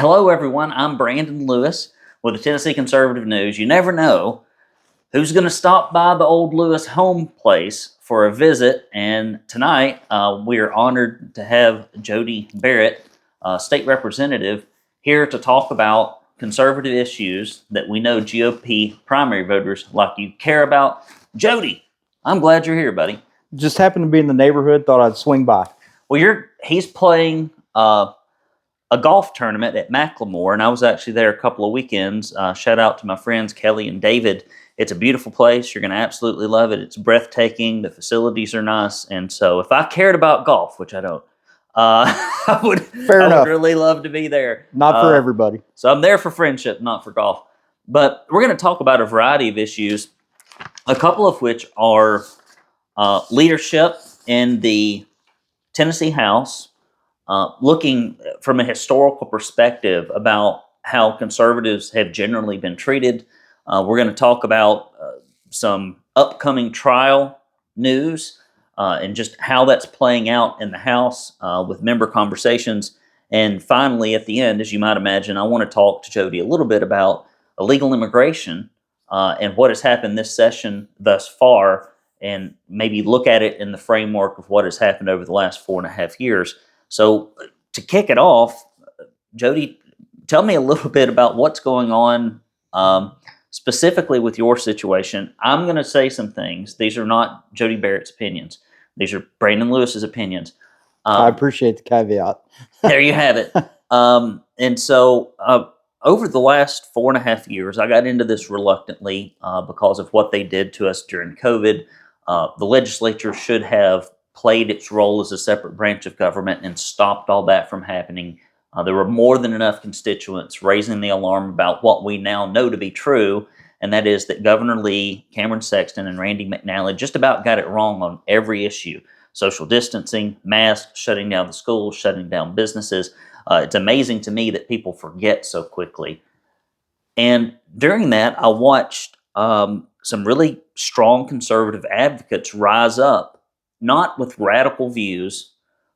Hello, everyone. I'm Brandon Lewis with the Tennessee Conservative News. You never know who's going to stop by the old Lewis home place for a visit. And tonight, we are honored to have Jody Barrett, state representative, here to talk about conservative issues that we know GOP primary voters like you care about. Jody, I'm glad you're here, buddy. Just happened to be in the neighborhood. Thought I'd swing by. Well, he's playing a golf tournament at Macklemore, and I was actually there a couple of weekends. Shout out to my friends Kelly and David. It's a beautiful place. You're going to absolutely love it. It's breathtaking. The facilities are nice. And so if I cared about golf, which I don't, I would really love to be there. Not for everybody. So I'm there for friendship, not for golf. But we're going to talk about a variety of issues, a couple of which are leadership in the Tennessee House, looking from a historical perspective about how conservatives have generally been treated. We're going to talk about some upcoming trial news and just how that's playing out in the House with member conversations. And finally, at the end, as you might imagine, I want to talk to Jody a little bit about illegal immigration and what has happened this session thus far, and maybe look at it in the framework of what has happened over the last 4.5 years. So to kick it off, Jody, tell me a little bit about what's going on specifically with your situation. I'm going to say some things. These are not Jody Barrett's opinions. These are Brandon Lewis's opinions. I appreciate the caveat. There you have it. And so over the last 4.5 years, I got into this reluctantly because of what they did to us during COVID. The legislature should have played its role as a separate branch of government and stopped all that from happening. There were more than enough constituents raising the alarm about what we now know to be true, and that is that Governor Lee, Cameron Sexton, and Randy McNally just about got it wrong on every issue. Social distancing, masks, shutting down the schools, shutting down businesses. It's amazing to me that people forget so quickly. And during that, I watched some really strong conservative advocates rise up, not with radical views,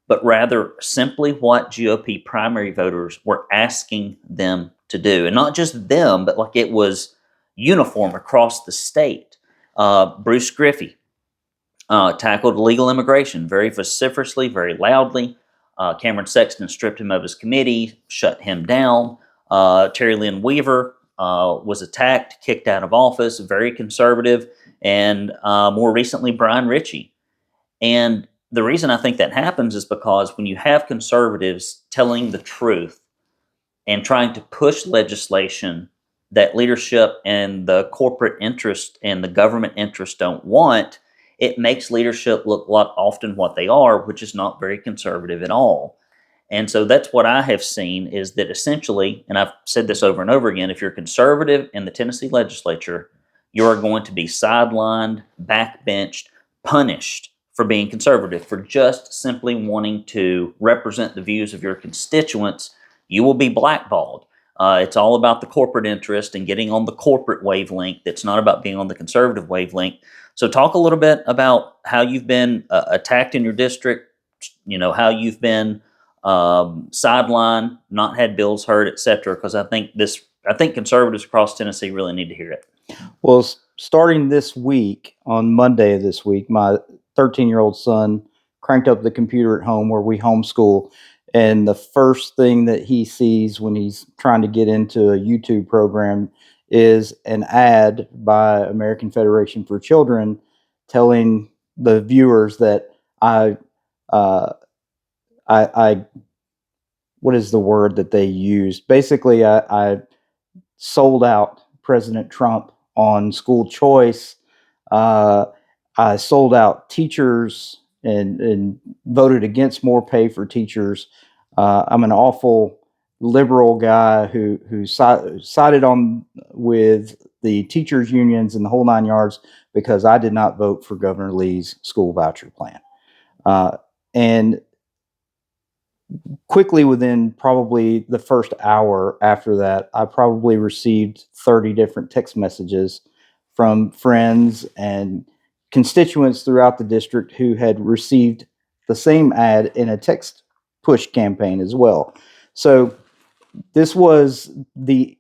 but rather simply what GOP primary voters were asking them to do. And not just them, but like it was uniform across the state. Bruce Griffey tackled illegal immigration very vociferously, very loudly. Cameron Sexton stripped him of his committee, shut him down. Terry Lynn Weaver was attacked, kicked out of office, very conservative. And more recently, Brian Ritchie. And the reason I think that happens is because when you have conservatives telling the truth and trying to push legislation that leadership and the corporate interest and the government interest don't want, it makes leadership look like often what they are, which is not very conservative at all. And so that's what I have seen is that essentially, and I've said this over and over again, if you're conservative in the Tennessee legislature, you're going to be sidelined, backbenched, punished for being conservative, for just simply wanting to represent the views of your constituents. You will be blackballed. It's all about the corporate interest and getting on the corporate wavelength. It's not about being on the conservative wavelength. So talk a little bit about how you've been attacked in your district, how you've been sidelined, not had bills heard, et cetera, because I think conservatives across Tennessee really need to hear it. Well, starting this week, on Monday of this week, my 13-year-old son cranked up the computer at home where we homeschool, and the first thing that he sees when he's trying to get into a YouTube program is an ad by American Federation for Children telling the viewers that I what is the word that they used? Basically, I sold out President Trump on school choice. I sold out teachers and voted against more pay for teachers. I'm an awful liberal guy who sided on with the teachers unions and the whole 9 yards because I did not vote for Governor Lee's school voucher plan. And quickly, within probably the first hour after that, I probably received 30 different text messages from friends and constituents throughout the district who had received the same ad in a text push campaign as well. So this was the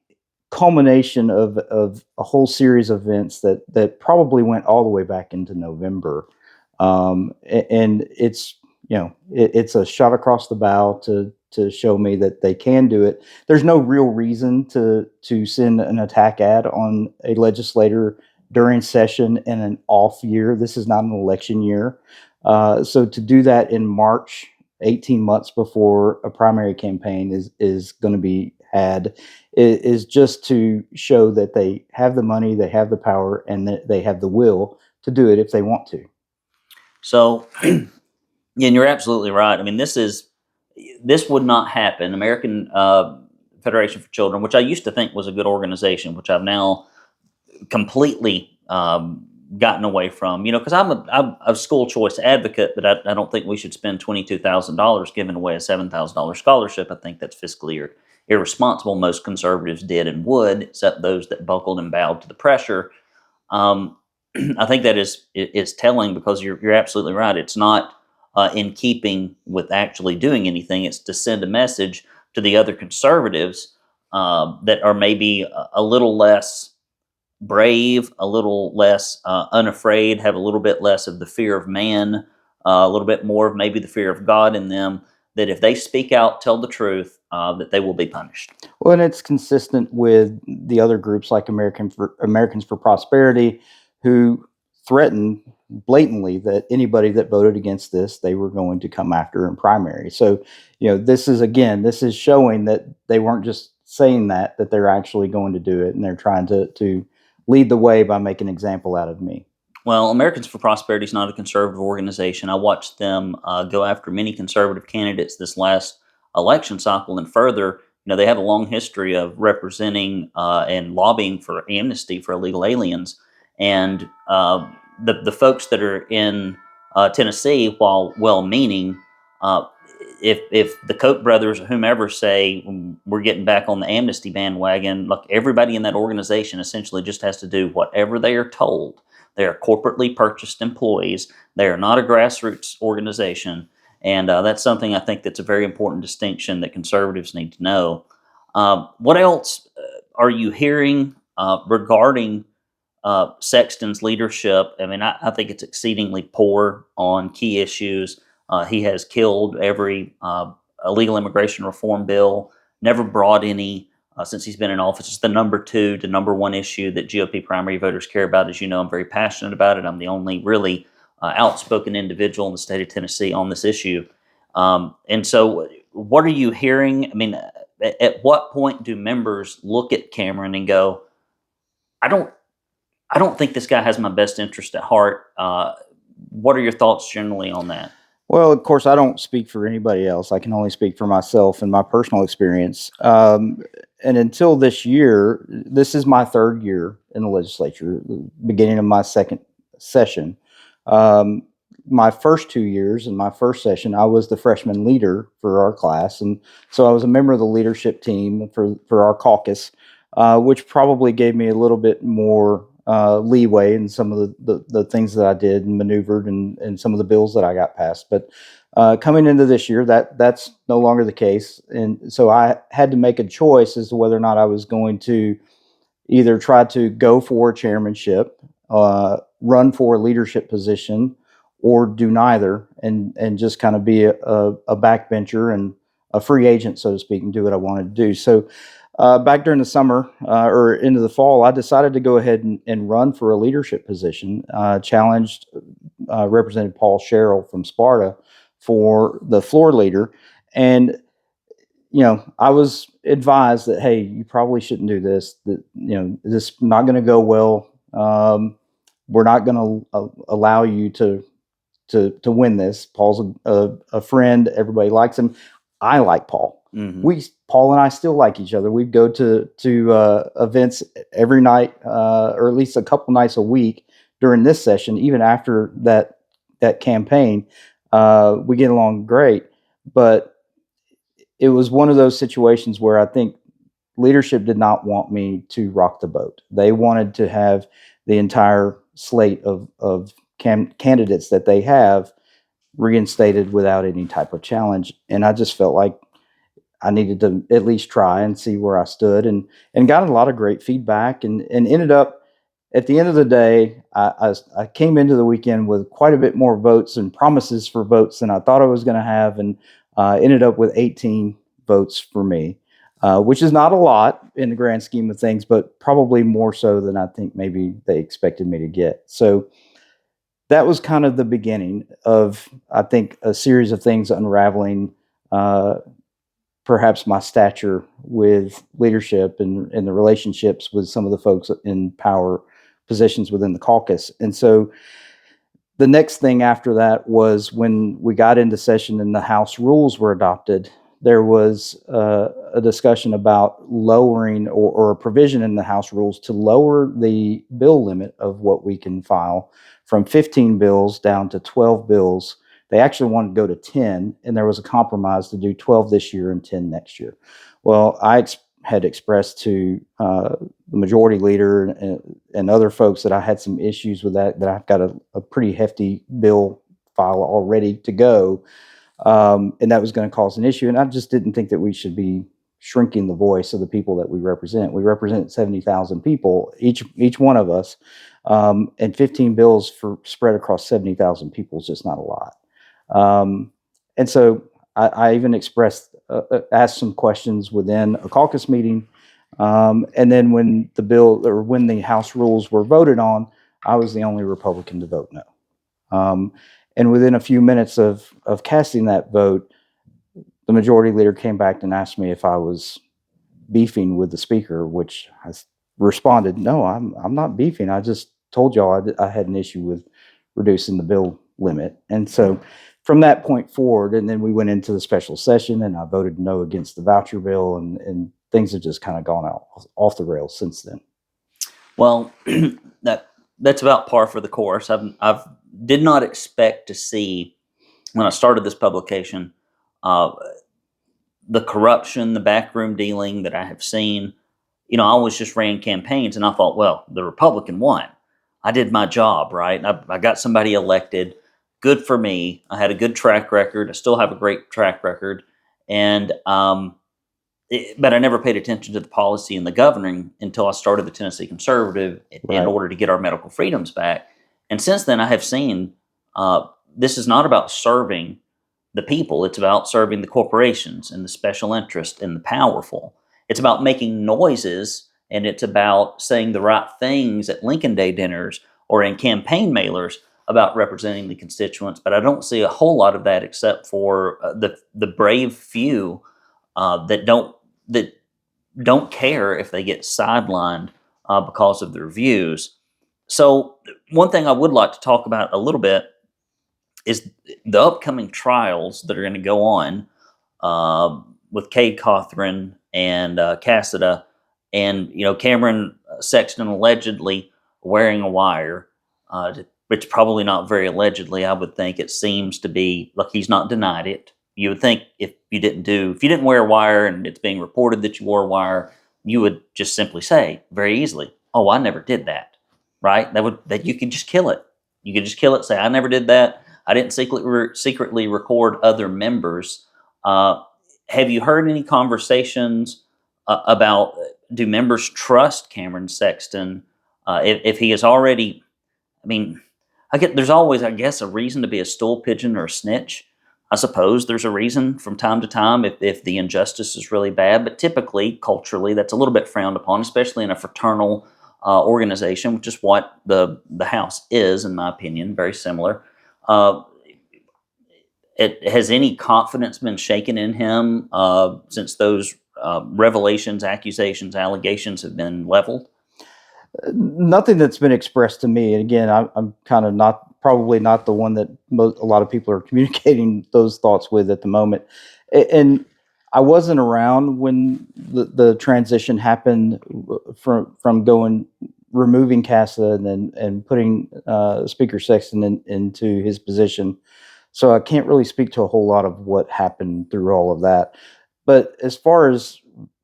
culmination of a whole series of events that probably went all the way back into November. And it's, it's a shot across the bow to show me that they can do it. There's no real reason to send an attack ad on a legislator during session in an off year. This is not an election year. So to do that in March, 18 months before a primary campaign is going to be had, is just to show that they have the money, they have the power, and that they have the will to do it if they want to. So, yeah, and you're absolutely right. I mean, this would not happen. American Federation for Children, which I used to think was a good organization, which I've now completely gotten away from. Because I'm a school choice advocate, but I don't think we should spend $22,000 giving away a $7,000 scholarship. I think that's fiscally irresponsible. Most conservatives did and would, except those that buckled and bowed to the pressure. Um, I think that is telling, because you're absolutely right. It's not in keeping with actually doing anything. It's to send a message to the other conservatives that are maybe a little less brave, a little less unafraid, have a little bit less of the fear of man, a little bit more of maybe the fear of God in them, that if they speak out, tell the truth, that they will be punished. Well, and it's consistent with the other groups like Americans for Prosperity, who threatened blatantly that anybody that voted against this, they were going to come after in primary. So, this is showing that they weren't just saying that they're actually going to do it, and they're trying to lead the way by making an example out of me. Well, Americans for Prosperity is not a conservative organization. I watched them go after many conservative candidates this last election cycle, and further, they have a long history of representing and lobbying for amnesty for illegal aliens. And the folks that are in Tennessee, while well-meaning, uh, if the Koch brothers or whomever say we're getting back on the amnesty bandwagon, look, everybody in that organization essentially just has to do whatever they are told. They are corporately purchased employees. They are not a grassroots organization. And that's something I think that's a very important distinction that conservatives need to know. What else are you hearing regarding Sexton's leadership? I mean, I think it's exceedingly poor on key issues. He has killed every illegal immigration reform bill, never brought any since he's been in office. It's the number 2 to number 1 issue that GOP primary voters care about. As you know, I'm very passionate about it. I'm the only really outspoken individual in the state of Tennessee on this issue. And so, what are you hearing? I mean, at what point do members look at Cameron and go, I don't think this guy has my best interest at heart. What are your thoughts generally on that? Well, of course, I don't speak for anybody else. I can only speak for myself and my personal experience. And until this year, this is my third year in the legislature, beginning of my second session. Um, my first 2 years in my first session, I was the freshman leader for our class. And so I was a member of the leadership team for our caucus, which probably gave me a little bit more leeway in some of the things that I did and maneuvered and some of the bills that I got passed. But coming into this year, that's no longer the case. And so I had to make a choice as to whether or not I was going to either try to go for a chairmanship, run for a leadership position, or do neither, and just kind of be a backbencher and a free agent, so to speak, and do what I wanted to do. So back during the summer or into the fall, I decided to go ahead and run for a leadership position. Challenged Representative Paul Sherrill from Sparta for the floor leader, and I was advised that, hey, you probably shouldn't do this. That this is not going to go well. We're not going to allow you to win this. Paul's a friend. Everybody likes him. I like Paul. Mm-hmm. Paul and I still like each other. We go to events every night, or at least a couple nights a week during this session. Even after that campaign, we get along great. But it was one of those situations where I think leadership did not want me to rock the boat. They wanted to have the entire slate of candidates that they have reinstated without any type of challenge. And I just felt like I needed to at least try and see where I stood, and got a lot of great feedback, and ended up at the end of the day, I came into the weekend with quite a bit more votes and promises for votes than I thought I was going to have, and ended up with 18 votes for me, which is not a lot in the grand scheme of things, but probably more so than I think maybe they expected me to get. So that was kind of the beginning of, I think, a series of things unraveling. Uh, Perhaps my stature with leadership and the relationships with some of the folks in power positions within the caucus. And so the next thing after that was when we got into session and the House rules were adopted. There was a discussion about lowering, or a provision in the House rules to lower the bill limit of what we can file from 15 bills down to 12 bills. They actually wanted to go to 10, and there was a compromise to do 12 this year and 10 next year. Well, I had expressed to the majority leader and other folks that I had some issues with that I've got a pretty hefty bill file all ready to go, and that was going to cause an issue. And I just didn't think that we should be shrinking the voice of the people that we represent. We represent 70,000 people, each one of us, and 15 bills for spread across 70,000 people is just not a lot. And so I even asked some questions within a caucus meeting. And then when the House rules were voted on, I was the only Republican to vote no. And within a few minutes of casting that vote, the majority leader came back and asked me if I was beefing with the speaker, which I responded, "No, I'm not beefing. I just told y'all I had an issue with reducing the bill limit." And so from that point forward, and then we went into the special session, and I voted no against the voucher bill, and things have just kind of gone off the rails since then. Well, that's about par for the course. I've did not expect to see, when I started this publication, uh, the corruption, the backroom dealing that I have seen. I always just ran campaigns, and I thought, well, the Republican won. I did my job, right? I got somebody elected. Good for me. I had a good track record. I still have a great track record, and but I never paid attention to the policy and the governing until I started the Tennessee Conservative in Right. order to get our medical freedoms back. And since then, I have seen this is not about serving the people. It's about serving the corporations and the special interest and the powerful. It's about making noises, and it's about saying the right things at Lincoln Day dinners or in campaign mailers about representing the constituents. But I don't see a whole lot of that, except for the brave few that don't care if they get sidelined because of their views. So one thing I would like to talk about a little bit is the upcoming trials that are going to go on with Cade Cothran and Cassida, and Cameron Sexton allegedly wearing a wire. It's probably not very allegedly. I would think it seems to be like he's not denied it. You would think if you didn't wear a wire and it's being reported that you wore a wire, you would just simply say very easily, "Oh, I never did that." Right? That you could just kill it. You could just kill it. Say, "I never did that. I didn't secretly record other members." Have you heard any conversations about, do members trust Cameron Sexton if he is already? I mean, there's always, I guess, a reason to be a stool pigeon or a snitch. I suppose there's a reason from time to time if the injustice is really bad, but typically, culturally, that's a little bit frowned upon, especially in a fraternal organization, which is what the House is, in my opinion, very similar. Uh, has any confidence been shaken in him since those revelations, accusations, allegations have been leveled? Nothing that's been expressed to me. And again, I'm kind of probably not the one that a lot of people are communicating those thoughts with at the moment. And I wasn't around when the transition happened from removing Casa and putting Speaker Sexton into his position. So I can't really speak to a whole lot of what happened through all of that. But as far as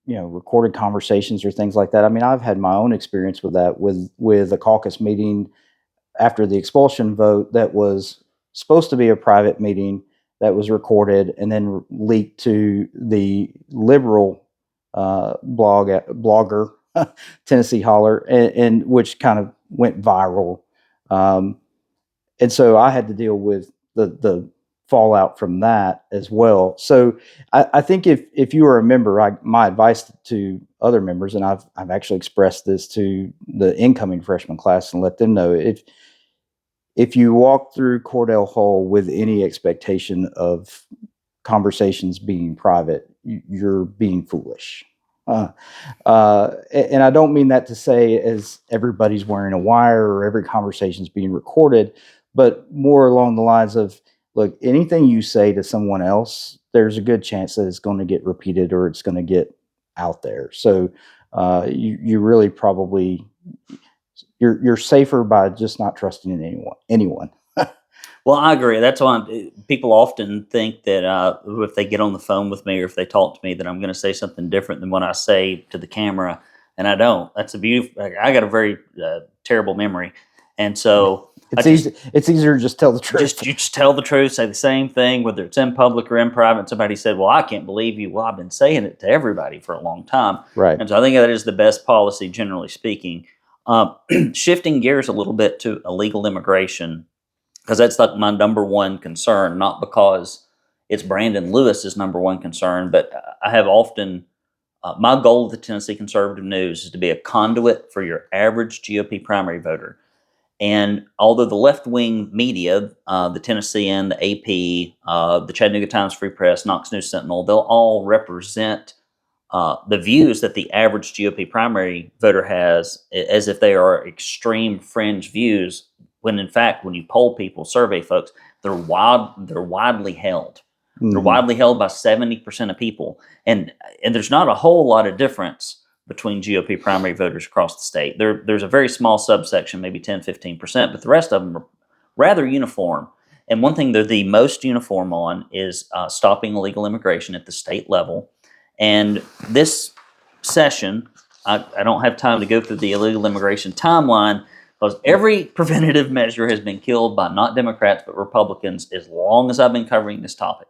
recorded conversations or things like that, I mean, I've had my own experience with that with a caucus meeting after the expulsion vote that was supposed to be a private meeting, that was recorded and then leaked to the liberal blogger Tennessee Holler, and which kind of went viral. Um, and so I had to deal with the fallout from that as well. So I think if you are a member, my advice to other members, and I've actually expressed this to the incoming freshman class and let them know, if you walk through Cordell Hall with any expectation of conversations being private, you're being foolish. And I don't mean that to say as everybody's wearing a wire or every conversation is being recorded, but more along the lines of, look, anything you say to someone else, there's a good chance that it's going to get repeated or it's going to get out there. So you really probably you're safer by just not trusting in anyone. Well, I agree. That's why people often think that if they get on the phone with me or if they talk to me, that I'm going to say something different than what I say to the camera, and I don't. That's a beautiful. I got a very terrible memory, and so It's easy. It's easier to just tell the truth. You just tell the truth, say the same thing, whether it's in public or in private. Somebody said, "Well, I can't believe you." Well, I've been saying it to everybody for a long time, Right. and so I think that is the best policy, generally speaking. Shifting gears a little bit to illegal immigration, because that's like my number one concern, not because it's Brandon Lewis's number one concern, but I have often, my goal with the Tennessee Conservative News is to be a conduit for your average GOP primary voter. And although the left-wing media, the Tennessean, the AP, the Chattanooga Times Free Press, Knox News Sentinel, they'll all represent the views that the average GOP primary voter has as if they are extreme fringe views, when in fact, when you poll people, survey folks, they're widely held. They're widely held by 70% of people. And there's not a whole lot of difference between GOP primary voters across the state. There's a very small subsection, maybe 10, 15%, but the rest of them are rather uniform. And one thing they're the most uniform on is stopping illegal immigration at the state level. And this session, I don't have time to go through the illegal immigration timeline, because every preventative measure has been killed by not Democrats but Republicans as long as I've been covering this topic.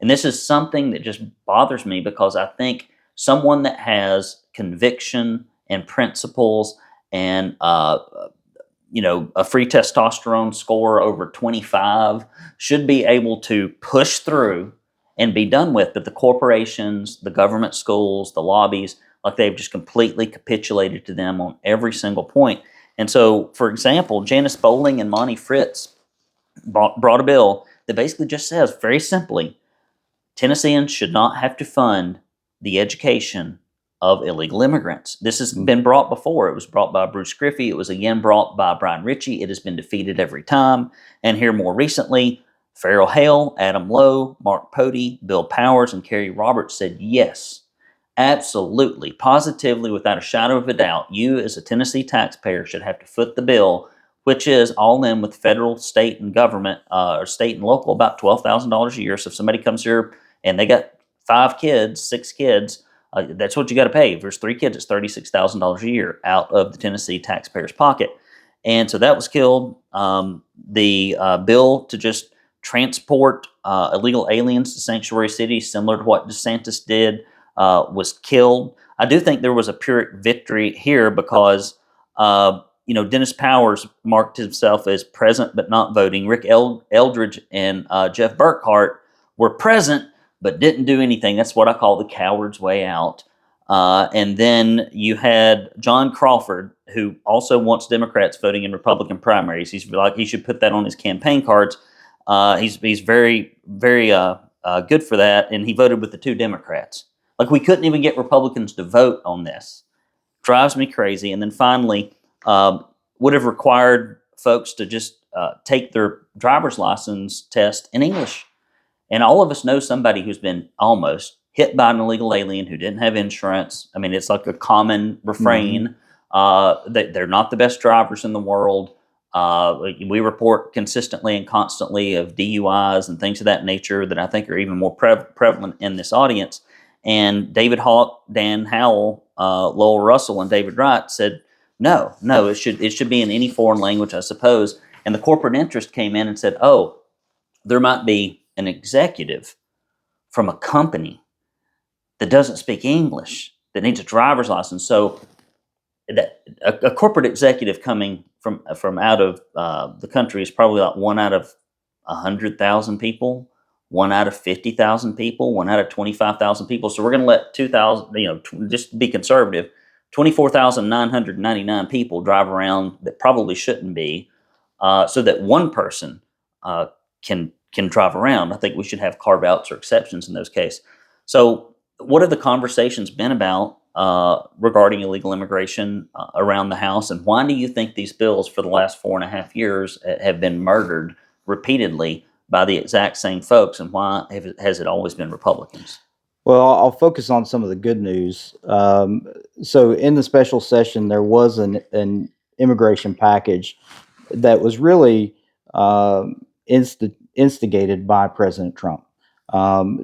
And this is something that just bothers me, because I think someone that has conviction and principles and a free testosterone score over 25 should be able to push through and be done with. But the corporations, the government schools, the lobbies, like, they've just completely capitulated to them on every single point. And so, for example, Janice Bowling and Monty Fritz brought a bill that basically just says, very simply, Tennesseans should not have to fund the education of illegal immigrants. This has been brought before. It was brought by Bruce Griffey. It was again brought by Brian Ritchie. It has been defeated every time. And here more recently, Farrell Hale, Adam Lowe, Mark Pody, Bill Powers, and Kerry Roberts said yes, absolutely, positively, without a shadow of a doubt, you as a Tennessee taxpayer should have to foot the bill, which is all in with federal, state, and government, or state and local, about $12,000 a year. So if somebody comes here and they got 5 kids, 6 kids, that's what you got to pay. If there's 3 kids, it's $36,000 a year out of the Tennessee taxpayer's pocket. And so that was killed. The bill to just transport illegal aliens to sanctuary cities, similar to what DeSantis did, was killed. I do think there was a Pyrrhic victory here, because Dennis Powers marked himself as present but not voting. Rick Eldridge and Jeff Burkhart were present but didn't do anything. That's what I call the coward's way out. And then you had John Crawford, who also wants Democrats voting in Republican primaries. He's like, he should put that on his campaign cards. He's very, very good for that, and he voted with the 2 Democrats. Like, we couldn't even get Republicans to vote on this. Drives me crazy. And then finally, would have required folks to just take their driver's license test in English. And all of us know somebody who's been almost hit by an illegal alien who didn't have insurance. I mean, it's like a common refrain that they're not the best drivers in the world. We report consistently and constantly of DUIs and things of that nature that I think are even more prevalent in this audience. And David Hawk, Dan Howell, Lowell Russell, and David Wright said, no, it should be in any foreign language, I suppose. And the corporate interest came in and said, oh, there might be an executive from a company that doesn't speak English, that needs a driver's license. So that a corporate executive coming from out of the country is probably like one out of 100,000 people, one out of 50,000 people, one out of 25,000 people. So we're going to let 2,000, just to be conservative, 24,999 people drive around that probably shouldn't be, so that one person can drive around. I think we should have carve outs or exceptions in those cases. So, what have the conversations been about regarding illegal immigration around the House, and why do you think these bills for the last 4.5 years have been murdered repeatedly by the exact same folks, and why has it always been Republicans? Well, I'll focus on some of the good news. So, in the special session, there was an immigration package that was really instigated by President Trump.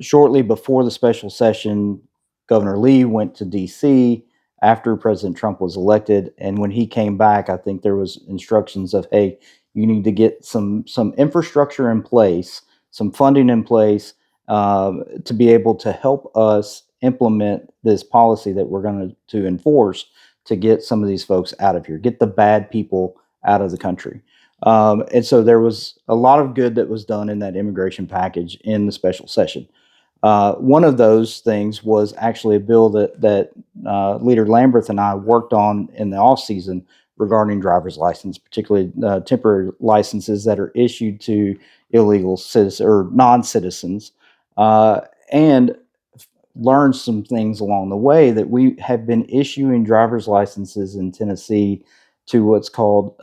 Shortly before the special session, Governor Lee went to D.C. after President Trump was elected, and when he came back, I think there was instructions of, "Hey, you need to get some infrastructure in place, some funding in place." To be able to help us implement this policy that we're going to enforce to get some of these folks out of here, get the bad people out of the country. And so there was a lot of good that was done in that immigration package in the special session. One of those things was actually a bill that Leader Lamberth and I worked on in the off season regarding driver's license, particularly temporary licenses that are issued to illegal citizens or non-citizens, and learned some things along the way that we have been issuing driver's licenses in Tennessee to what's called,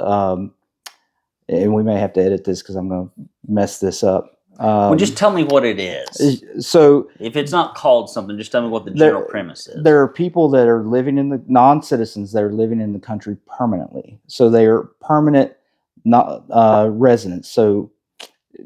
and we may have to edit this because I'm going to mess this up. Well, just tell me what it is. So, if it's not called something, just tell me what the general premise is. There are people that are living in the non-citizens that are living in the country permanently. So they are permanent residents. So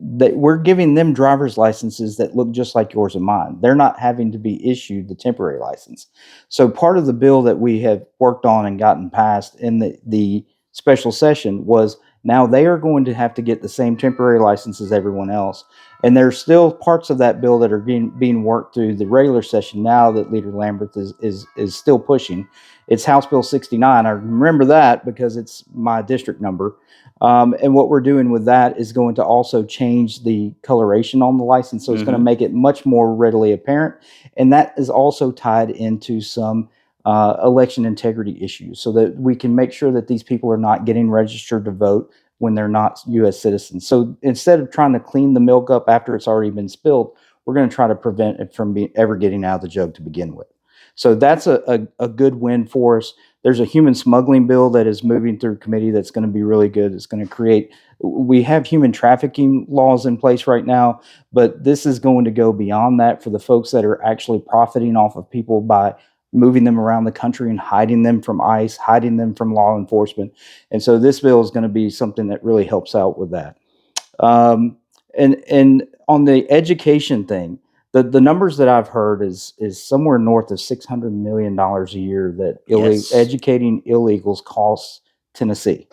we're giving them driver's licenses that look just like yours and mine. They're not having to be issued the temporary license. So part of the bill that we have worked on and gotten passed in the special session was now they are going to have to get the same temporary license as everyone else. And there's still parts of that bill that are being worked through the regular session now that Leader Lamberth is still pushing. It's House Bill 69. I remember that because it's my district number. And what we're doing with that is going to also change the coloration on the license. So it's going to make it much more readily apparent. And that is also tied into some election integrity issues so that we can make sure that these people are not getting registered to vote when they're not U.S. citizens. So instead of trying to clean the milk up after it's already been spilled, we're going to try to prevent it from ever getting out of the jug to begin with. So that's a good win for us. There's a human smuggling bill that is moving through committee that's going to be really good. It's going to create, we have human trafficking laws in place right now, but this is going to go beyond that for the folks that are actually profiting off of people by moving them around the country and hiding them from ICE, hiding them from law enforcement. And so this bill is going to be something that really helps out with that. And on the education thing, the numbers that I've heard is somewhere north of $600 million a year that educating illegals costs Tennessee.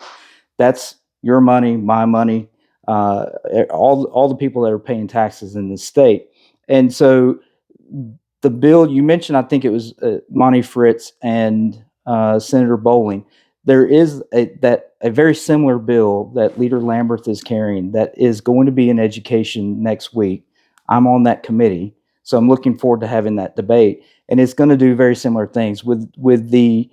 That's your money, my money, all the people that are paying taxes in the state. And so the bill you mentioned, I think it was Monty Fritz and Senator Bowling. There is a very similar bill that Leader Lamberth is carrying that is going to be in education next week. I'm on that committee, so I'm looking forward to having that debate. And it's going to do very similar things with the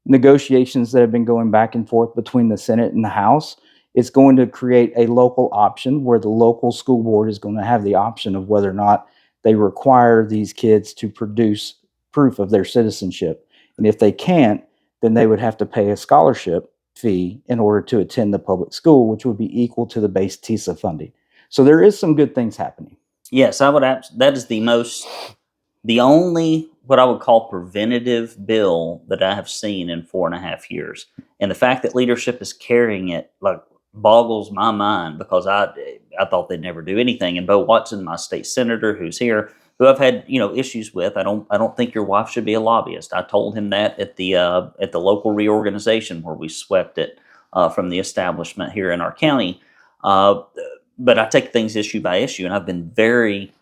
negotiations that have been going back and forth between the Senate and the House. It's going to create a local option where the local school board is going to have the option of whether or not they require these kids to produce proof of their citizenship. And if they can't, then they would have to pay a scholarship fee in order to attend the public school, which would be equal to the base TISA funding. So there is some good things happening. Yes, I would. That is the only what I would call preventative bill that I have seen in 4.5 years, and the fact that leadership is carrying it boggles my mind because I thought they'd never do anything. And Bo Watson, my state senator, who's here, who I've had issues with. I don't think your wife should be a lobbyist. I told him that at the local reorganization where we swept it from the establishment here in our county. but I take things issue by issue, and I've been very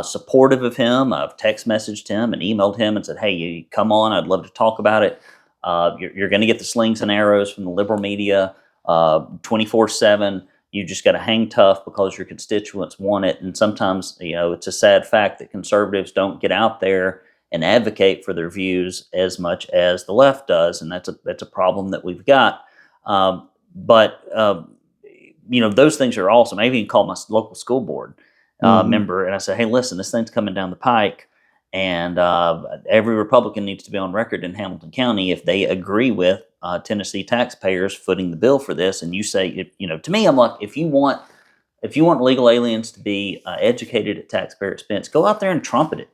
supportive of him. I've text messaged him and emailed him and said, "Hey, you come on. I'd love to talk about it. You're going to get the slings and arrows from the liberal media 24/7. You just got to hang tough because your constituents want it." And sometimes, it's a sad fact that conservatives don't get out there and advocate for their views as much as the left does, and that's a problem that we've got. But those things are awesome. I even called my local school board member, and I said, "Hey, listen, this thing's coming down the pike, and every Republican needs to be on record in Hamilton County if they agree with Tennessee taxpayers footing the bill for this." And you say, to me, I'm like, if you want illegal aliens to be educated at taxpayer expense, go out there and trumpet it.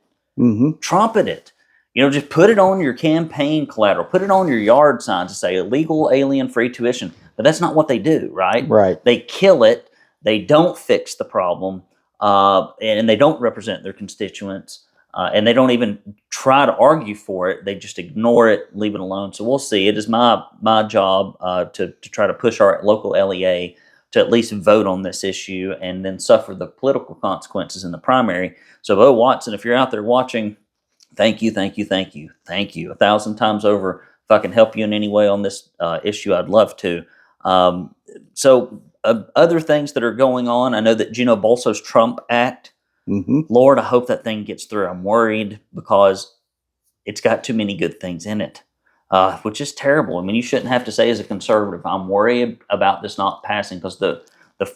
Trumpet it. Just put it on your campaign collateral. Put it on your yard signs to say illegal alien free tuition. But that's not what they do, right? Right. They kill it. They don't fix the problem, and they don't represent their constituents, and they don't even try to argue for it. They just ignore it, leave it alone. So we'll see. It is my job to try to push our local LEA to at least vote on this issue and then suffer the political consequences in the primary. So, Bo Watson, if you're out there watching, thank you, thank you, thank you, thank you 1,000 times over. If I can help you in any way on this issue, I'd love to. Other things that are going on, I know that Gino Bolso's Trump Act, Lord, I hope that thing gets through. I'm worried because it's got too many good things in it, which is terrible. I mean, you shouldn't have to say as a conservative, I'm worried about this not passing, because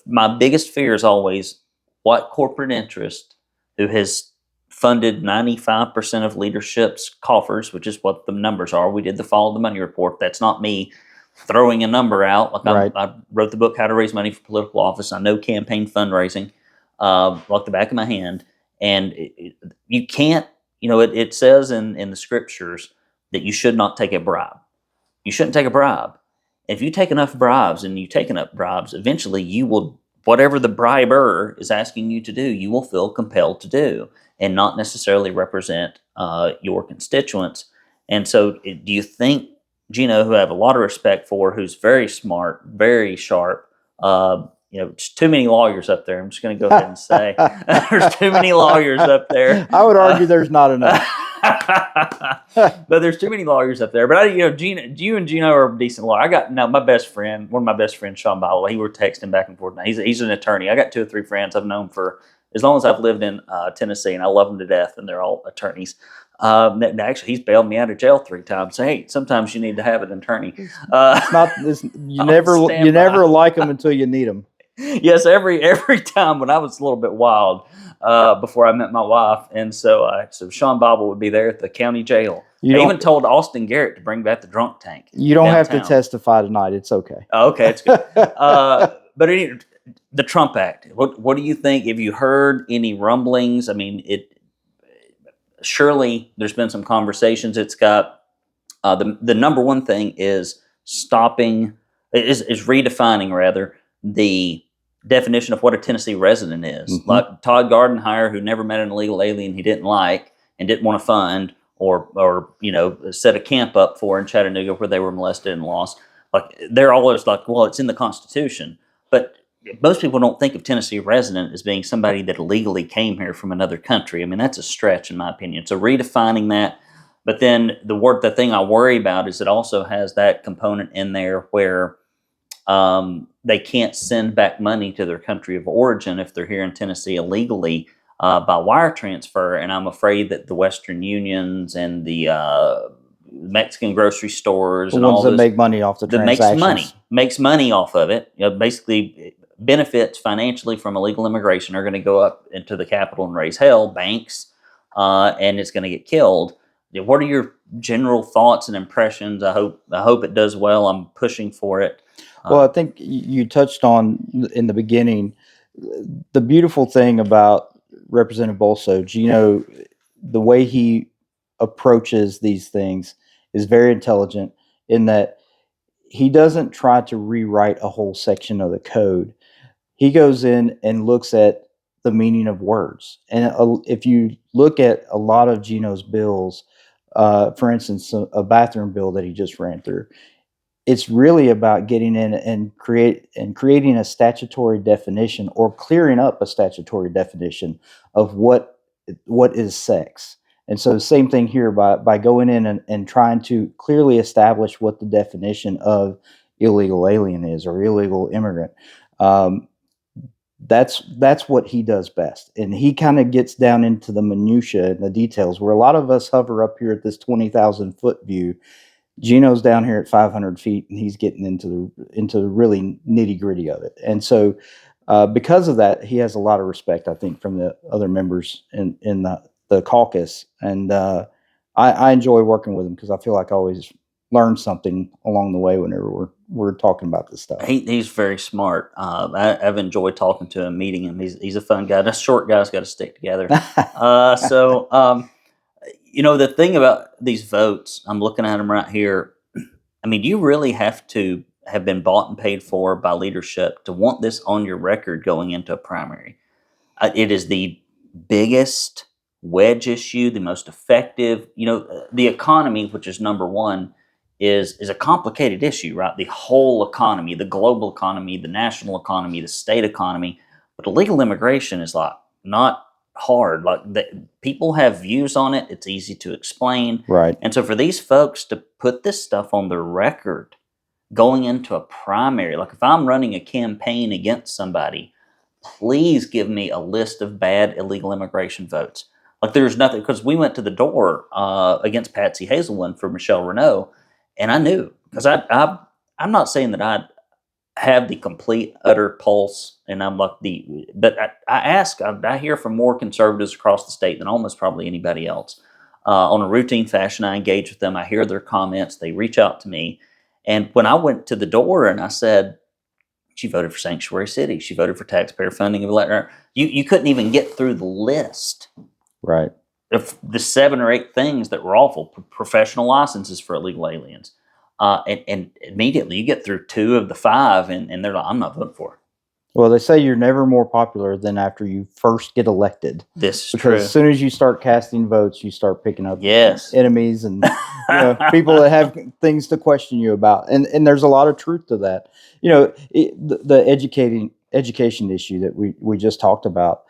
my biggest fear is always what corporate interest, who has funded 95% of leadership's coffers, which is what the numbers are. We did the Follow the Money report. That's not me throwing a number out. I wrote the book, How to Raise Money for Political Office. I know campaign fundraising like the back of my hand. And you can't, it says in the scriptures that you should not take a bribe. You shouldn't take a bribe. If you take enough bribes and you take enough bribes, eventually you will, whatever the briber is asking you to do, you will feel compelled to do and not necessarily represent your constituents. And so do you think Gino, who I have a lot of respect for, who's very smart, very sharp, just too many lawyers up there. I'm just going to go ahead and say there's too many lawyers up there. I would argue there's not enough. But there's too many lawyers up there. But Gino, you and Gino are a decent lawyer. I got my best friend, one of my best friends, Sean Bowell. He were texting back and forth. Now he's an attorney. I got 2 or 3 friends I've known for as long as I've lived in Tennessee, and I love them to death, and they're all attorneys. Actually, he's bailed me out of jail 3 times. So, hey, sometimes you need to have an attorney. You never like them until you need them. Yes, every time when I was a little bit wild before I met my wife, and so Sean Bobble would be there at the county jail. I even told Austin Garrett to bring back the drunk tank. You don't have to testify tonight. It's okay. Oh, okay, it's good. But anyway, the Trump Act. What do you think? Have you heard any rumblings? I mean, surely there's been some conversations. It's got the number one thing is redefining rather the definition of what a Tennessee resident is. Like Todd Gardenhire, who never met an illegal alien he didn't like and didn't want to fund or set a camp up for in Chattanooga where they were molested and lost. Like, they're always like, well, it's in the Constitution. But most people don't think of Tennessee resident as being somebody that illegally came here from another country. I mean, that's a stretch in my opinion. So redefining that. But then the thing I worry about is it also has that component in there where they can't send back money to their country of origin if they're here in Tennessee illegally by wire transfer. And I'm afraid that the Western Unions and the Mexican grocery stores and all that make money off the transactions. Makes money off of it. Basically, benefits financially from illegal immigration are going to go up into the Capitol and raise hell, banks, and it's going to get killed. What are your general thoughts and impressions? I hope it does well. I'm pushing for it. Well, I think you touched on in the beginning the beautiful thing about Representative Bolso, Gino, the way he approaches these things is very intelligent in that he doesn't try to rewrite a whole section of the code. He goes in and looks at the meaning of words. And if you look at a lot of Gino's bills, for instance, a bathroom bill that he just ran through, it's really about getting in and creating a statutory definition, or clearing up a statutory definition of what is sex. And so the same thing here, by going in and trying to clearly establish what the definition of illegal alien is, or illegal immigrant. Um, that's what he does best, and he kind of gets down into the minutia and the details, where a lot of us hover up here at this 20,000 foot view. Gino's down here at 500 feet, and he's getting into the really nitty gritty of it. And so, because of that, he has a lot of respect, I think, from the other members in the caucus. And I enjoy working with him, because I feel like I always learn something along the way whenever we're talking about this stuff. He's very smart. I've enjoyed talking to him, meeting him. He's a fun guy. Us short guys got to stick together. The thing about these votes, I'm looking at them right here. I mean, you really have to have been bought and paid for by leadership to want this on your record going into a primary. It is the biggest wedge issue, the most effective. The economy, which is number one, is a complicated issue, right? The whole economy, the global economy, the national economy, the state economy. But illegal immigration is like not hard. Like people have views on it. It's easy to explain. Right. And so for these folks to put this stuff on their record going into a primary, like if I'm running a campaign against somebody, please give me a list of bad illegal immigration votes. Like there's nothing, because we went to the door against Patsy Hazelwood for Michelle Renault, and I knew, because I'm not saying that I have the complete utter pulse, and I'm like but I hear from more conservatives across the state than almost probably anybody else. On a routine fashion, I engage with them. I hear their comments. They reach out to me, and when I went to the door and I said, she voted for sanctuary city, she voted for taxpayer funding of electric, you couldn't even get through the list. Right. Of the 7 or 8 things that were awful, professional licenses for illegal aliens. And immediately you get through 2 of the 5, and they're like, I'm not voting for it. Well, they say you're never more popular than after you first get elected. This is because true. As soon as you start casting votes, you start picking up Yes. enemies and people that have things to question you about. And there's a lot of truth to that. The education issue that we just talked about,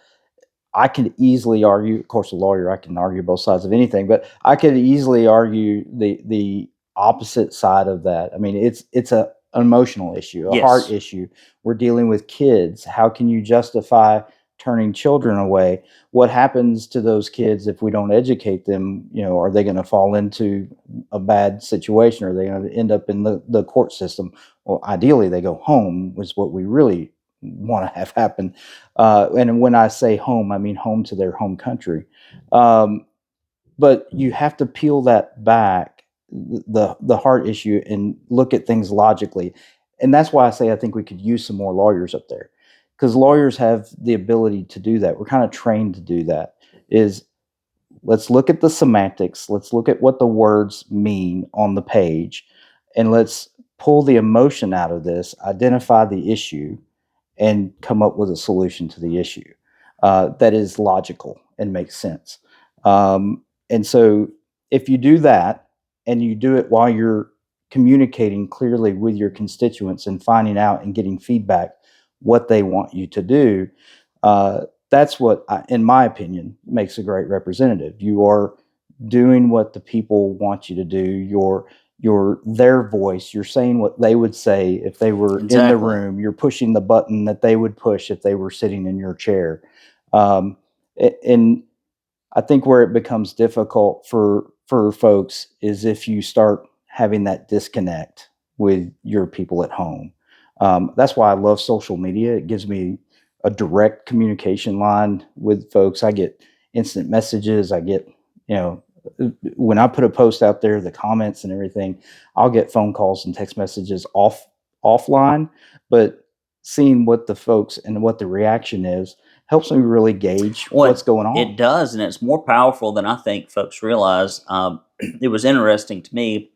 I could easily argue, of course, a lawyer, I can argue both sides of anything, but I could easily argue the opposite side of that. I mean, it's an emotional issue, a Yes. heart issue. We're dealing with kids. How can you justify turning children away? What happens to those kids if we don't educate them? Are they going to fall into a bad situation? Are they going to end up in the court system? Well, ideally, they go home, is what we really want to have happen. And when I say home, I mean home to their home country. But you have to peel that back, the heart issue, and look at things logically. And that's why I say I think we could use some more lawyers up there, because lawyers have the ability to do that. We're kind of trained to do that. Let's look at the semantics. Let's look at what the words mean on the page, and let's pull the emotion out of this, identify the issue, and come up with a solution to the issue that is logical and makes sense. And so if you do that, and you do it while you're communicating clearly with your constituents and finding out and getting feedback what they want you to do, that's what, in my opinion, makes a great representative. You are doing what the people want you to do. You're their voice. You're saying what they would say if they were in the room. You're pushing the button that they would push if they were sitting in your chair. And I think where it becomes difficult for folks is if you start having that disconnect with your people at home. That's why I love social media. It gives me a direct communication line with folks. I get instant messages. I get, when I put a post out there, the comments and everything, I'll get phone calls and text messages offline, but seeing what the folks and what the reaction is helps me really gauge what's going on. It does, and it's more powerful than I think folks realize. It was interesting to me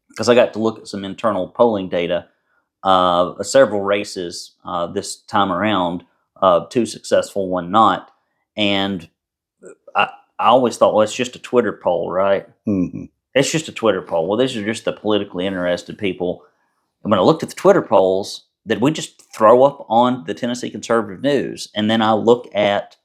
because I got to look at some internal polling data, several races this time around, 2 successful, 1 not, and I always thought, well, it's just a Twitter poll, right? Mm-hmm. It's just a Twitter poll. Well, these are just the politically interested people. And when I looked at the Twitter polls that we just throw up on the Tennessee Conservative News, and then I look at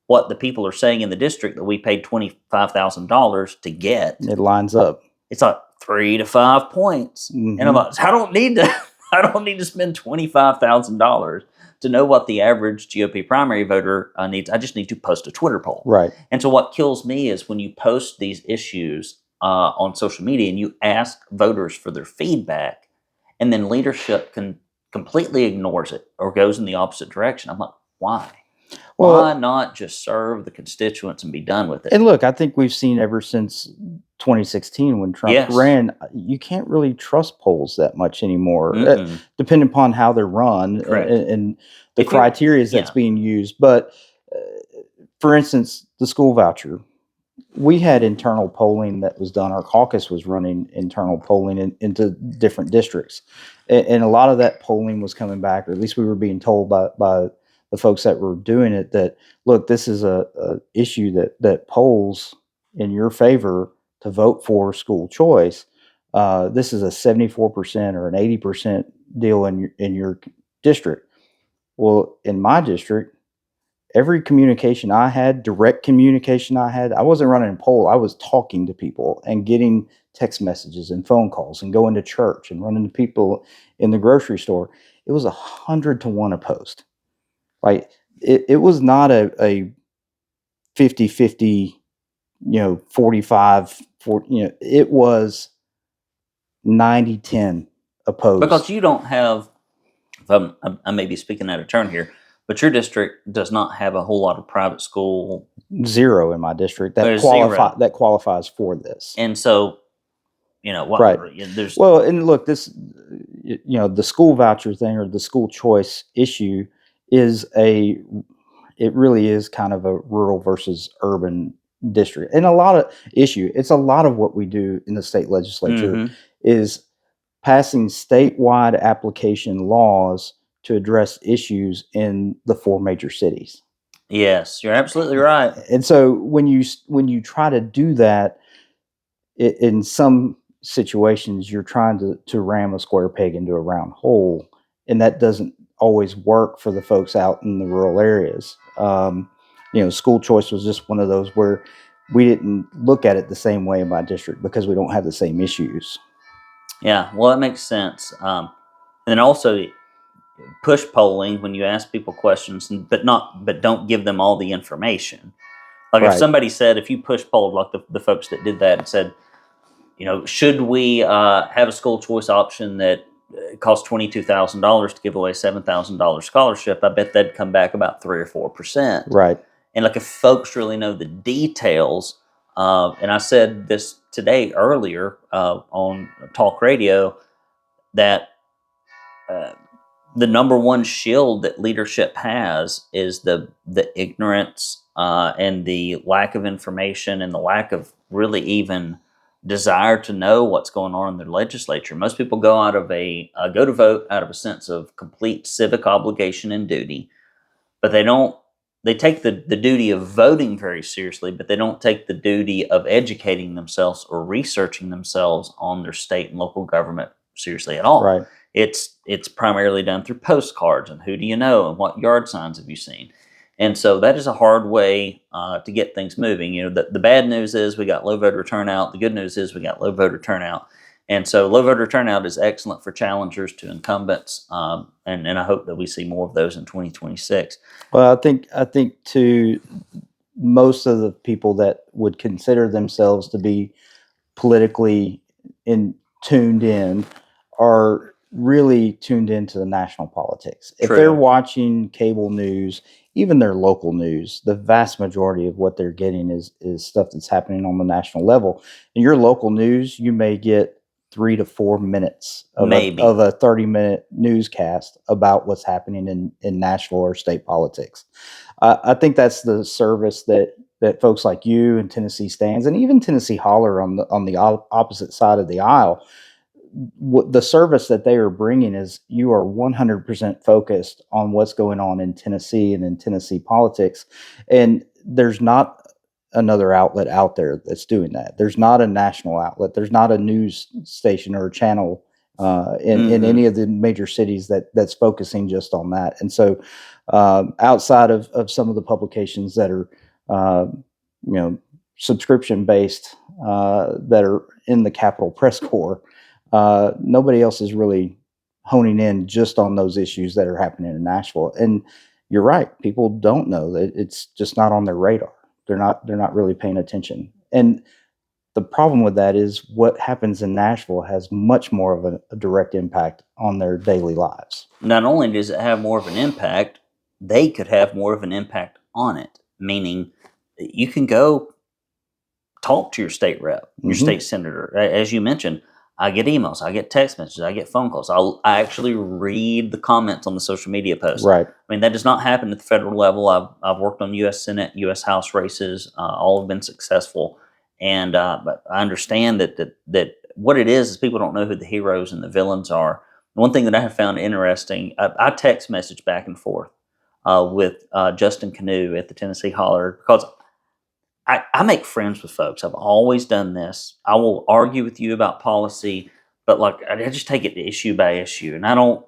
what the people are saying in the district that we paid $25,000 to get, It lines up. it's like 3 to 5 points. And I'm Hmm. like, I don't need to I don't need to spend $25,000 to know what the average GOP primary voter needs. I just need to post a Twitter poll. Right. And so what kills me is when you post these issues on social media and you ask voters for their feedback, and then leadership completely ignores it or goes in the opposite direction. I'm like, why? Why Well, not just serve the constituents and be done with it? and look, I think we've seen ever since 2016 when Trump Yes. ran, you can't really trust polls that much anymore, Mm-mm. depending upon how they're run Correct. and the If you, criteria that's yeah, being used. But uh, for instance, the school voucher, we had internal polling that was done. Our caucus was running internal polling into different districts, and a lot of that polling was coming back, or at least we were being told by the folks that were doing it that look, this is a issue that polls in your favor to vote for school choice. This is a 74% or an 80% deal in your district. Well, in my district, every communication I had, direct communication I had, I wasn't running a poll. I was talking to people and getting text messages and phone calls and going to church and running to people in the grocery store. It was 100 to 1 opposed. Like it was not a 50-50, 45, 40, it was 90-10 because opposed. you don't have. I may be speaking out of turn here, but your district does not have a whole lot of private school. Zero in my district that There's zero, qualifies for this. and so what Right. there's. Well, and look, this, the school voucher thing or the school choice issue is it really is kind of a rural versus urban district. And a lot of issue, it's a lot of what we do in the state legislature Mm-hmm. is passing statewide application laws to address issues in the four major cities. Yes, you're absolutely right. And so when you try to do that, in some situations you're trying to ram a square peg into a round hole, and that doesn't always work for the folks out in the rural areas. School choice was just one of those where we didn't look at it the same way in my district because we don't have the same issues. Yeah, well, that makes sense. And then also push polling when you ask people questions, but don't give them all the information. Like if Right. somebody said, if you push polled like the folks that did that and said, should we have a school choice option that costs $22,000 to give away $7,000 scholarship? I bet they'd come back about 3 or 4%. Right. And like if folks really know the details, and I said this today earlier on talk radio that uh, the number one shield that leadership has is the ignorance and the lack of information and the lack of really even desire to know what's going on in their legislature. Most people go to vote out of a sense of complete civic obligation and duty, but they take the duty of voting very seriously, but they don't take the duty of educating themselves or researching themselves on their state and local government seriously at all. Right. It's primarily done through postcards and who do you know and what yard signs have you seen. And so that is a hard way to get things moving. The bad news is we got low voter turnout. The good news is we got low voter turnout. And so low voter turnout is excellent for challengers to incumbents, and I hope that we see more of those in 2026. Well, I think too, most of the people that would consider themselves to be politically tuned in are really tuned into the national politics. If they're True. watching cable news, even their local news, the vast majority of what they're getting is stuff that's happening on the national level. In your local news, you may get 3 to 4 minutes of Maybe. a 30-minute newscast about what's happening in national or state politics. I think that's the service that folks like you and Tennessee Stands and even Tennessee Holler on the opposite side of the aisle, the service that they are bringing is you are 100% focused on what's going on in Tennessee and in Tennessee politics, and there's not another outlet out there that's doing that. There's not a national outlet. There's not a news station or a channel in any of the major cities that's focusing just on that. And so, outside of some of the publications that are, you know, subscription based, that are in the Capitol Press Corps, nobody else is really honing in just on those issues that are happening in Nashville. And you're right, people don't know that it's just not on their radar. They're not really paying attention. And the problem with that is what happens in Nashville has much more of a direct impact on their daily lives. Not only does it have more of an impact, they could have more of an impact on it. Meaning, you can go talk to your state rep, your state senator. As you mentioned, I get emails, I get text messages, I get phone calls. I actually read the comments on the social media posts. Right. I mean, that does not happen at the federal level. I've worked on U.S. Senate, U.S. House races. All have been successful, and but I understand that what it is people don't know who the heroes and the villains are. One thing that I have found interesting, I text message back and forth with Justin Canoe at the Tennessee Holler, because I make friends with folks. I've always done this. I will argue with you about policy, but like I just take it issue by issue, and I don't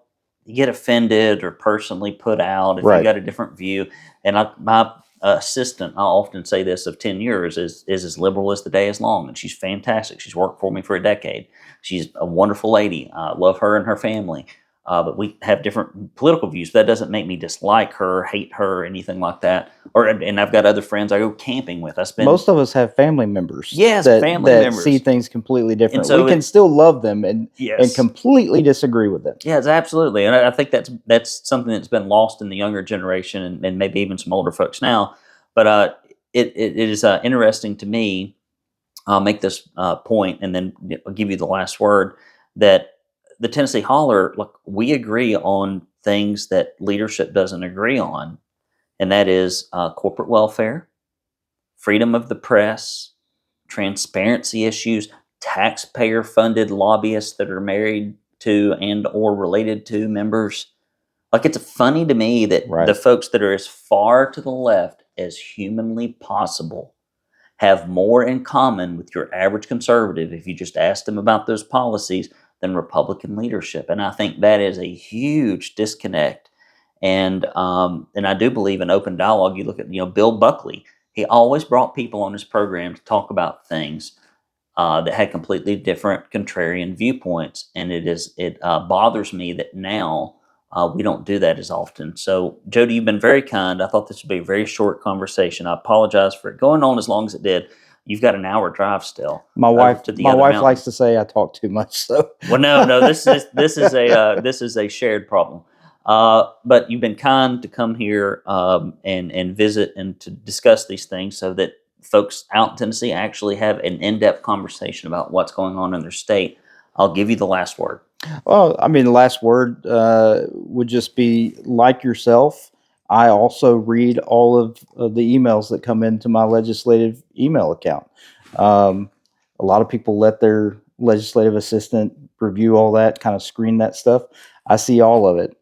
get offended or personally put out if you Right. got a different view. And my assistant, I often say this of 10 years, is as liberal as the day is long, and she's fantastic. She's worked for me for a decade. She's a wonderful lady. I love her and her family. But we have different political views. That doesn't make me dislike her, hate her, or anything like that. And I've got other friends I go camping with. I spend Most of us have family members Yes, that, family that members. see things completely different. so We can it- still love them and yes, completely disagree with them. yes, absolutely. And I think that's something that's been lost in the younger generation, and maybe even some older folks now. But it is interesting to me. I'll make this point, and then I'll give you the last word. That the Tennessee Holler, look, we agree on things that leadership doesn't agree on, and that is corporate welfare, freedom of the press, transparency issues, taxpayer-funded lobbyists that are married to and or related to members. Like, it's funny to me that Right. the folks that are as far to the left as humanly possible have more in common with your average conservative, if you just ask them about those policies, than Republican leadership. And I think that is a huge disconnect. And I do believe in open dialogue. You look at Bill Buckley. He always brought people on his program to talk about things that had completely different contrarian viewpoints. And it bothers me that now we don't do that as often. So, Jody, you've been very kind. I thought this would be a very short conversation. I apologize for it going on as long as it did. You've got an hour drive still. My over wife, to the my other wife mountain. likes to say I talk too much. So, Well, no, this is a shared problem. But you've been kind to come here and visit and to discuss these things, so that folks out in Tennessee actually have an in-depth conversation about what's going on in their state. I'll give you the last word. well, I mean, the last word would just be, like yourself, I also read all of the emails that come into my legislative email account. A lot of people let their legislative assistant review all that, kind of screen that stuff. I see all of it.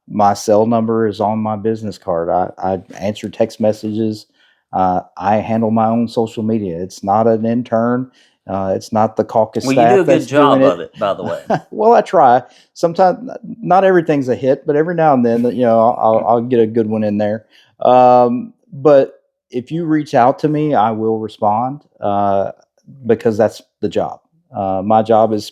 My cell number is on my business card. I answer text messages. I handle my own social media. It's not an intern. It's not the caucus Well, you staff do a good that's job doing of it, by the way. Well, I try. Sometimes not everything's a hit, but every now and then, I'll get a good one in there. But if you reach out to me, I will respond, because that's the job. My job is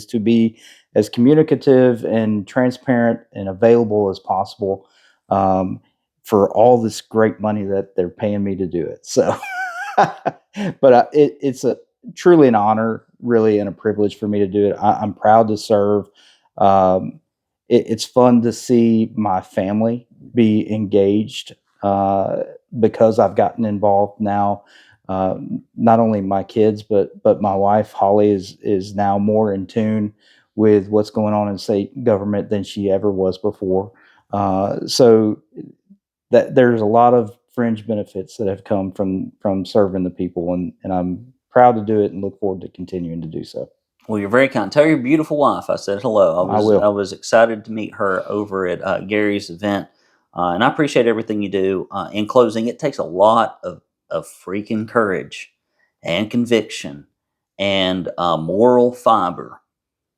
to be as communicative and transparent and available as possible, for all this great money that they're paying me to do it. So, but it's truly an honor, really, and a privilege for me to do it. I'm proud to serve. It's fun to see my family be engaged, because I've gotten involved now. Not only my kids, but my wife Holly is now more in tune with what's going on in state government than she ever was before. So that there's a lot of fringe benefits that have come from serving the people, and I'm proud to do it and look forward to continuing to do so. Well, you're very kind. Tell your beautiful wife I said hello. I will. I was excited to meet her over at Gary's event, and I appreciate everything you do. In closing, it takes a lot of freaking courage and conviction and moral fiber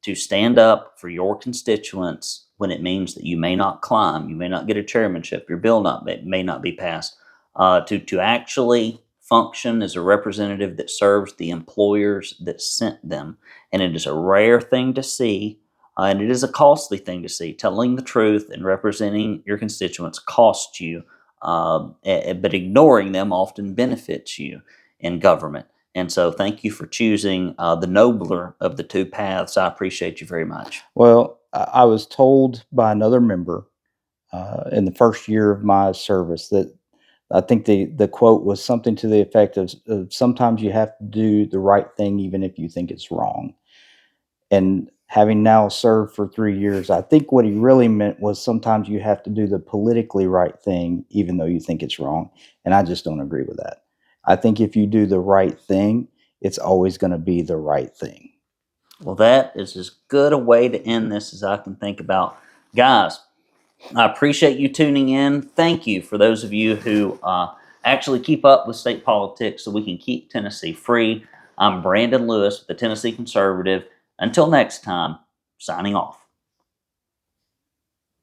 to stand up for your constituents when it means that you may not climb, you may not get a chairmanship, your bill may not be passed, to actually function as a representative that serves the employers that sent them. And it is a rare thing to see, and it is a costly thing to see. Telling the truth and representing your constituents costs you, but ignoring them often benefits you in government. And so, thank you for choosing the nobler of the two paths. I appreciate you very much. Well, I was told by another member in the first year of my service that I think the quote was something to the effect of sometimes you have to do the right thing even if you think it's wrong. And having now served for 3 years, I think what he really meant was sometimes you have to do the politically right thing even though you think it's wrong. And I just don't agree with that. I think if you do the right thing, it's always going to be the right thing. Well, that is as good a way to end this as I can think about. Guys, I appreciate you tuning in. Thank you for those of you who actually keep up with state politics so we can keep Tennessee free. I'm Brandon Lewis with the Tennessee Conservative. Until next time, signing off.